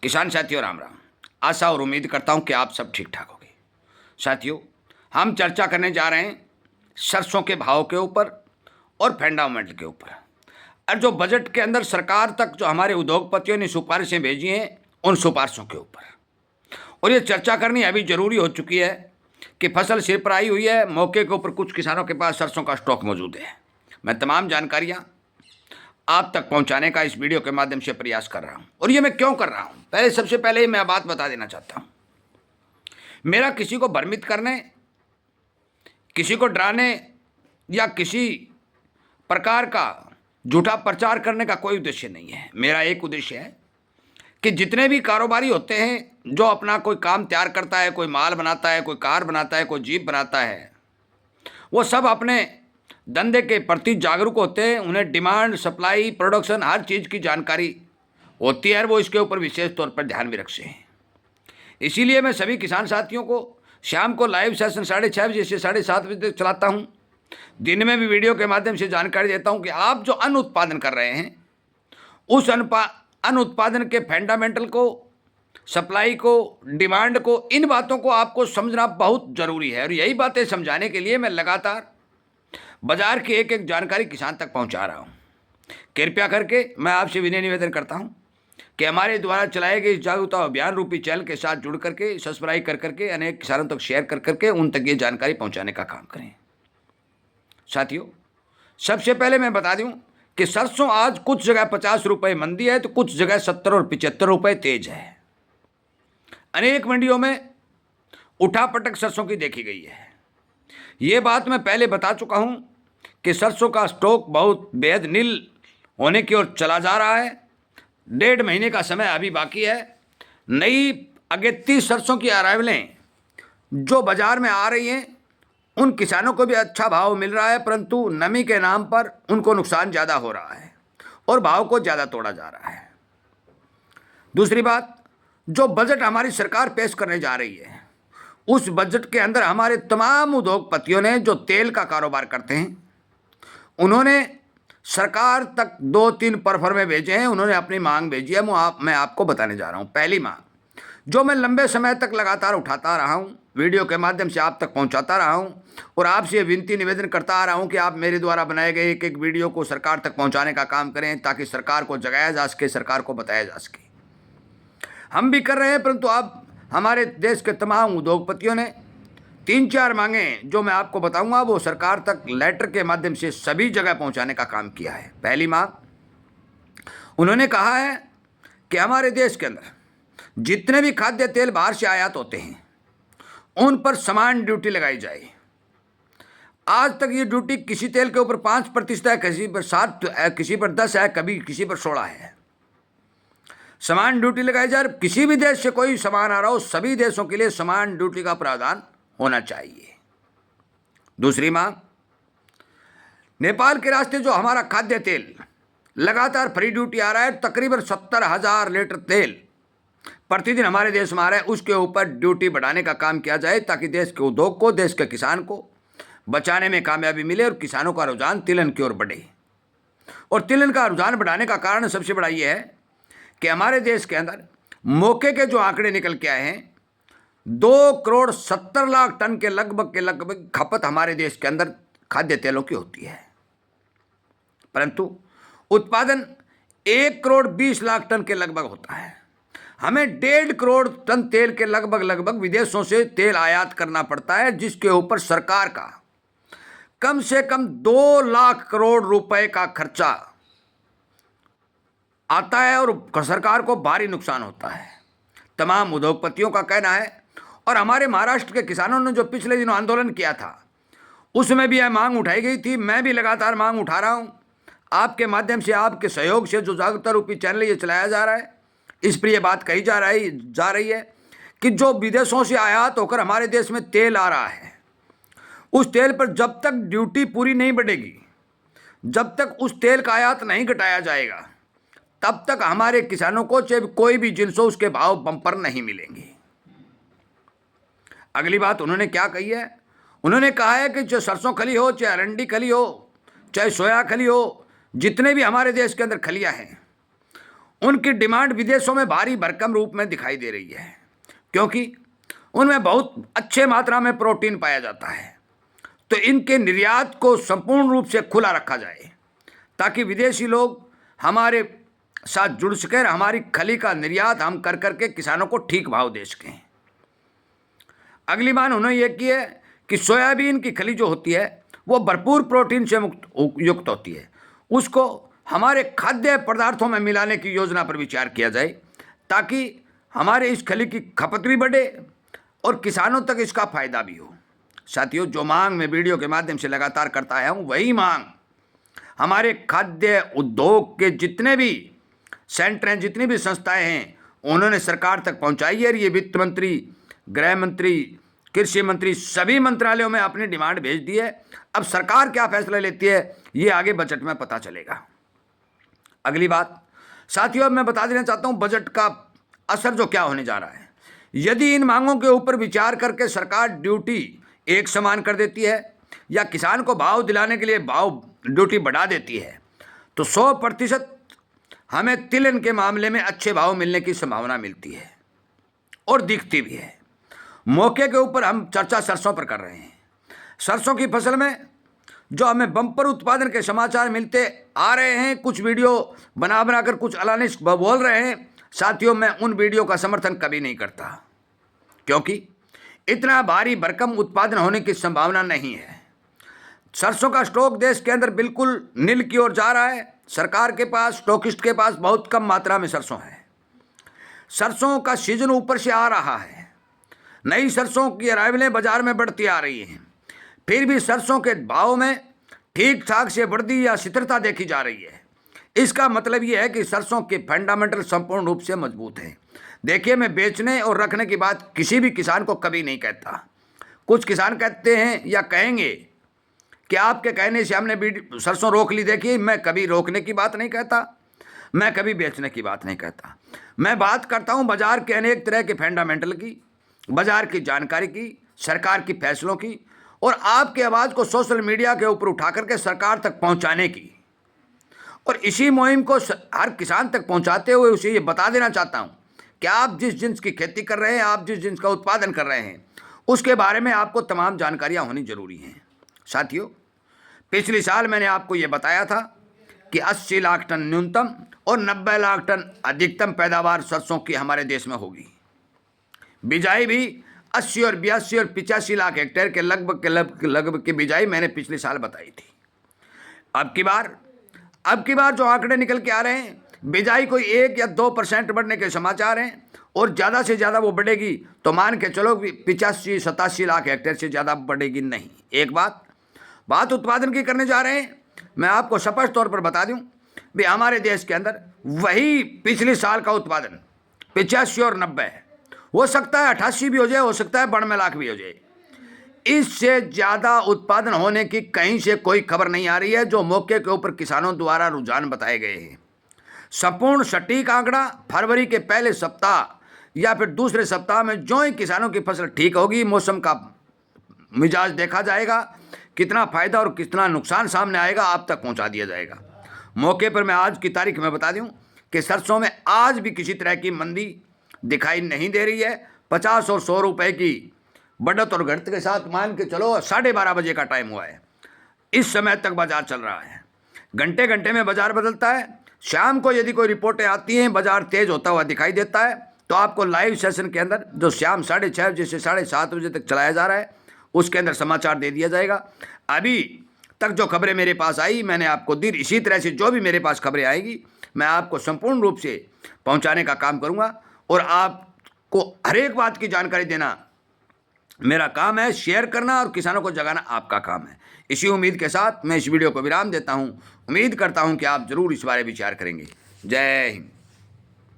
किसान साथियों राम राम। आशा और उम्मीद करता हूं कि आप सब ठीक ठाक होंगे। साथियों, हम चर्चा करने जा रहे हैं सरसों के भाव के ऊपर और फंडामेंटल के ऊपर, और जो बजट के अंदर सरकार तक जो हमारे उद्योगपतियों ने सिफारिशें भेजी हैं उन सिफारिशों के ऊपर। और ये चर्चा करनी अभी जरूरी हो चुकी है कि फसल सिर पर आई हुई है, मौके के ऊपर कुछ किसानों के पास सरसों का स्टॉक मौजूद है। मैं तमाम जानकारियाँ आप तक पहुंचाने का इस वीडियो के माध्यम से प्रयास कर रहा हूं। और ये मैं क्यों कर रहा हूं, सबसे पहले ही मैं बात बता देना चाहता हूं। मेरा किसी को भ्रमित करने, किसी को डराने या किसी प्रकार का झूठा प्रचार करने का कोई उद्देश्य नहीं है। मेरा एक उद्देश्य है कि जितने भी कारोबारी होते हैं जो अपना कोई काम तैयार करता है, कोई माल बनाता है, कोई कार बनाता है, कोई जीप बनाता है, वो सब अपने धंधे के प्रति जागरूक होते हैं। उन्हें डिमांड, सप्लाई, प्रोडक्शन हर चीज़ की जानकारी होती है और वो इसके ऊपर विशेष तौर पर ध्यान भी रखते हैं। इसीलिए मैं सभी किसान साथियों को शाम को लाइव सेशन 6:30 बजे से 7:30 बजे तक चलाता हूँ। दिन में भी वीडियो के माध्यम से जानकारी देता हूँ कि आप जो अन्न उत्पादन कर रहे हैं उस अन्न उत्पादन के फंडामेंटल को, सप्लाई को, डिमांड को, इन बातों को आपको समझना बहुत ज़रूरी है। और यही बातें समझाने के लिए मैं लगातार बाजार की एक एक जानकारी किसान तक पहुंचा रहा हूं। कृपया करके मैं आपसे विनय निवेदन करता हूं कि हमारे द्वारा चलाए गए इस जागरूकता अभियान रूपी चैनल के साथ जुड़ करके, सब्सक्राइब कर करके, अनेक किसानों तक शेयर कर करके उन तक ये जानकारी पहुंचाने का काम करें। साथियों, सबसे पहले मैं बता दूं कि सरसों आज कुछ जगह 50 रुपये मंदी है तो कुछ जगह 70 और 75 रुपये तेज है। अनेक मंडियों में उठापटक सरसों की देखी गई है। ये बात मैं पहले बता चुका हूं कि सरसों का स्टॉक बहुत बेहद नील होने की ओर चला जा रहा है। 1.5 महीने का समय अभी बाकी है। नई अगेती सरसों की अराइवलें जो बाजार में आ रही हैं उन किसानों को भी अच्छा भाव मिल रहा है, परंतु नमी के नाम पर उनको नुकसान ज़्यादा हो रहा है और भाव को ज़्यादा तोड़ा जा रहा है। दूसरी बात, जो बजट हमारी सरकार पेश करने जा रही है उस बजट के अंदर हमारे तमाम उद्योगपतियों ने जो तेल का कारोबार करते हैं उन्होंने सरकार तक 2-3 परफॉर्मे भेजे हैं। उन्होंने अपनी मांग भेजी है, मैं आपको बताने जा रहा हूं। पहली मांग जो मैं लंबे समय तक लगातार उठाता रहा हूं, वीडियो के माध्यम से आप तक पहुंचाता रहा हूं और आपसे विनती निवेदन करता आ रहा हूं कि आप मेरे द्वारा बनाए गए एक एक वीडियो को सरकार तक पहुंचाने का काम करें ताकि सरकार को जगाया जा सके, सरकार को बताया जा सके। हम भी कर रहे हैं, परंतु आप हमारे देश के तमाम उद्योगपतियों ने 3-4 मांगें जो मैं आपको बताऊंगा वो सरकार तक लेटर के माध्यम से सभी जगह पहुंचाने का काम किया है। पहली मांग, उन्होंने कहा है कि हमारे देश के अंदर जितने भी खाद्य तेल बाहर से आयात होते हैं उन पर समान ड्यूटी लगाई जाए। आज तक ये ड्यूटी किसी तेल के ऊपर 5% है, किसी पर 7 है, किसी पर 10 है, कभी किसी पर 16 है। समान ड्यूटी लगाई जाए। किसी भी देश से कोई सामान आ रहा हो, सभी देशों के लिए समान ड्यूटी का प्रावधान होना चाहिए। दूसरी मांग, नेपाल के रास्ते जो हमारा खाद्य तेल लगातार फ्री ड्यूटी आ रहा है, तकरीबन 70,000 लीटर तेल प्रतिदिन हमारे देश में आ रहा है, उसके ऊपर ड्यूटी बढ़ाने का काम किया जाए ताकि देश के उद्योग को, देश के किसान को बचाने में कामयाबी मिले और किसानों का रुझान तिलहन की ओर बढ़े। और तिलहन का रुझान बढ़ाने का कारण सबसे बड़ा ये है कि हमारे देश के अंदर मौके के जो आंकड़े निकल के आए हैं 2,70,00,000 टन के लगभग खपत हमारे देश के अंदर खाद्य तेलों की होती है, परंतु उत्पादन 1,20,00,000 टन के लगभग होता है। हमें 1.5 करोड़ टन तेल के लगभग विदेशों से तेल आयात करना पड़ता है, जिसके ऊपर सरकार का कम से कम 2 लाख करोड़ रुपए का खर्चा आता है और सरकार को भारी नुकसान होता है। तमाम उद्योगपतियों का कहना है और हमारे महाराष्ट्र के किसानों ने जो पिछले दिनों आंदोलन किया था उसमें भी यह मांग उठाई गई थी। मैं भी लगातार मांग उठा रहा हूं आपके माध्यम से, आपके सहयोग से जो जागरूकता रूपी चैनल ये चलाया जा रहा है इस पर यह बात कही जा रही है कि जो विदेशों से आयात होकर हमारे देश में तेल आ रहा है उस तेल पर जब तक ड्यूटी पूरी नहीं बढ़ेगी, जब तक उस तेल का आयात नहीं घटाया जाएगा, तब तक हमारे किसानों को चाहे कोई भी जिन्स हो उसके भाव बम्पर नहीं मिलेंगे। अगली बात उन्होंने क्या कही है, उन्होंने कहा है कि चाहे सरसों खली हो, चाहे अरंडी खली हो, चाहे सोया खली हो, जितने भी हमारे देश के अंदर खलियां हैं उनकी डिमांड विदेशों में भारी भरकम रूप में दिखाई दे रही है, क्योंकि उनमें बहुत अच्छे मात्रा में प्रोटीन पाया जाता है। तो इनके निर्यात को संपूर्ण रूप से खुला रखा जाए ताकि विदेशी लोग हमारे साथ जुड़ सकें, हमारी खली का निर्यात हम कर करके किसानों को ठीक भाव दे सकें। अगली बात उन्होंने ये की है कि सोयाबीन की खली जो होती है वो भरपूर प्रोटीन से युक्त होती है, उसको हमारे खाद्य पदार्थों में मिलाने की योजना पर विचार किया जाए ताकि हमारे इस खली की खपत भी बढ़े और किसानों तक इसका फायदा भी हो। साथियों, जो मांग मैं वीडियो के माध्यम से लगातार करता आया हूँ, वही मांग हमारे खाद्य उद्योग के जितने भी सेंटर हैं, जितनी भी संस्थाएं हैं, उन्होंने सरकार तक पहुंचाई है। ये वित्त मंत्री, गृह मंत्री, कृषि मंत्री सभी मंत्रालयों में अपनी डिमांड भेज दी है। अब सरकार क्या फैसला लेती है ये आगे बजट में पता चलेगा। अगली बात साथियों, अब मैं बता देना चाहता हूं बजट का असर जो क्या होने जा रहा है। यदि इन मांगों के ऊपर विचार करके सरकार ड्यूटी एक समान कर देती है या किसान को भाव दिलाने के लिए भाव ड्यूटी बढ़ा देती है तो 100% हमें तिलहन के मामले में अच्छे भाव मिलने की संभावना मिलती है और दिखती भी है। मौके के ऊपर हम चर्चा सरसों पर कर रहे हैं। सरसों की फसल में जो हमें बम्पर उत्पादन के समाचार मिलते आ रहे हैं, कुछ वीडियो बना बनाकर कुछ अलानिश बोल रहे हैं, साथियों मैं उन वीडियो का समर्थन कभी नहीं करता, क्योंकि इतना भारी भरकम उत्पादन होने की संभावना नहीं है। सरसों का स्टॉक देश के अंदर बिल्कुल नील की ओर जा रहा है। सरकार के पास, स्टॉकिस्ट के पास बहुत कम मात्रा में सरसों है। सरसों का सीजन ऊपर से आ रहा है, नई सरसों की अराइवलें बाजार में बढ़ती आ रही हैं, फिर भी सरसों के भाव में ठीक ठाक से वृद्धि या स्थिरता देखी जा रही है। इसका मतलब ये है कि सरसों के फंडामेंटल संपूर्ण रूप से मजबूत हैं। देखिए, मैं बेचने और रखने की बात किसी भी किसान को कभी नहीं कहता। कुछ किसान कहते हैं या कहेंगे कि आपके कहने से हमने सरसों रोक ली। देखिए, मैं कभी रोकने की बात नहीं कहता, मैं कभी बेचने की बात नहीं कहता। मैं बात करता हूं बाजार के अनेक तरह के फंडामेंटल की, बाजार की जानकारी की, सरकार की फैसलों की और आपकी आवाज़ को सोशल मीडिया के ऊपर उठा करके सरकार तक पहुंचाने की। और इसी मुहिम को हर किसान तक पहुंचाते हुए उसे ये बता देना चाहता हूं कि आप जिस जिन्स की खेती कर रहे हैं, आप जिस जिन्स का उत्पादन कर रहे हैं, उसके बारे में आपको तमाम जानकारियां होनी जरूरी हैं। साथियों, पिछले साल मैंने आपको ये बताया था कि 80 लाख टन न्यूनतम और 90 लाख टन अधिकतम पैदावार सरसों की हमारे देश में होगी। बिजाई भी 80 और 82 और 85 लाख हेक्टेयर के लगभग की बिजाई मैंने पिछले साल बताई थी। अब की बार जो आंकड़े निकल के आ रहे हैं, बिजाई कोई 1 या 2% बढ़ने के समाचार हैं और ज़्यादा से ज़्यादा वो बढ़ेगी तो मान के चलो 85-87 लाख हेक्टेयर से ज़्यादा बढ़ेगी नहीं। एक बात उत्पादन की करने जा रहे हैं। मैं आपको स्पष्ट तौर पर बता दूं भी हमारे देश के अंदर वही पिछले साल का उत्पादन 85 और 90 हो सकता है, 88 भी हो जाए, हो सकता है 92 लाख भी हो जाए। इससे ज़्यादा उत्पादन होने की कहीं से कोई खबर नहीं आ रही है। जो मौके के ऊपर किसानों द्वारा रुझान बताए गए हैं, संपूर्ण सटीक आंकड़ा फरवरी के पहले सप्ताह या फिर दूसरे सप्ताह में जो ही किसानों की फसल ठीक होगी, मौसम का मिजाज देखा जाएगा, कितना फायदा और कितना नुकसान सामने आएगा आप तक पहुंचा दिया जाएगा। मौके पर मैं आज की तारीख में बता दूं कि सरसों में आज भी किसी तरह की मंदी दिखाई नहीं दे रही है। 50 और 100 रुपए की बढ़त और घटत के साथ मान के चलो 12:30 बजे का टाइम हुआ है, इस समय तक बाजार चल रहा है। घंटे घंटे में बाजार बदलता है। शाम को यदि कोई रिपोर्टें आती हैं, बाजार तेज होता हुआ दिखाई देता है, तो आपको लाइव सेशन के अंदर जो शाम 6:30 बजे से 7:30 बजे तक चलाया जा रहा है, उसके अंदर समाचार दे दिया जाएगा। अभी तक जो खबरें मेरे पास आई मैंने आपको दी। इसी तरह से जो भी मेरे पास खबरें आएगी मैं आपको संपूर्ण रूप से पहुंचाने का काम करूंगा और आपको हर एक बात की जानकारी देना मेरा काम है। शेयर करना और किसानों को जगाना आपका काम है। इसी उम्मीद के साथ मैं इस वीडियो को विराम देता हूं। उम्मीद करता हूं कि आप जरूर इस बारे विचार करेंगे। जय हिंद।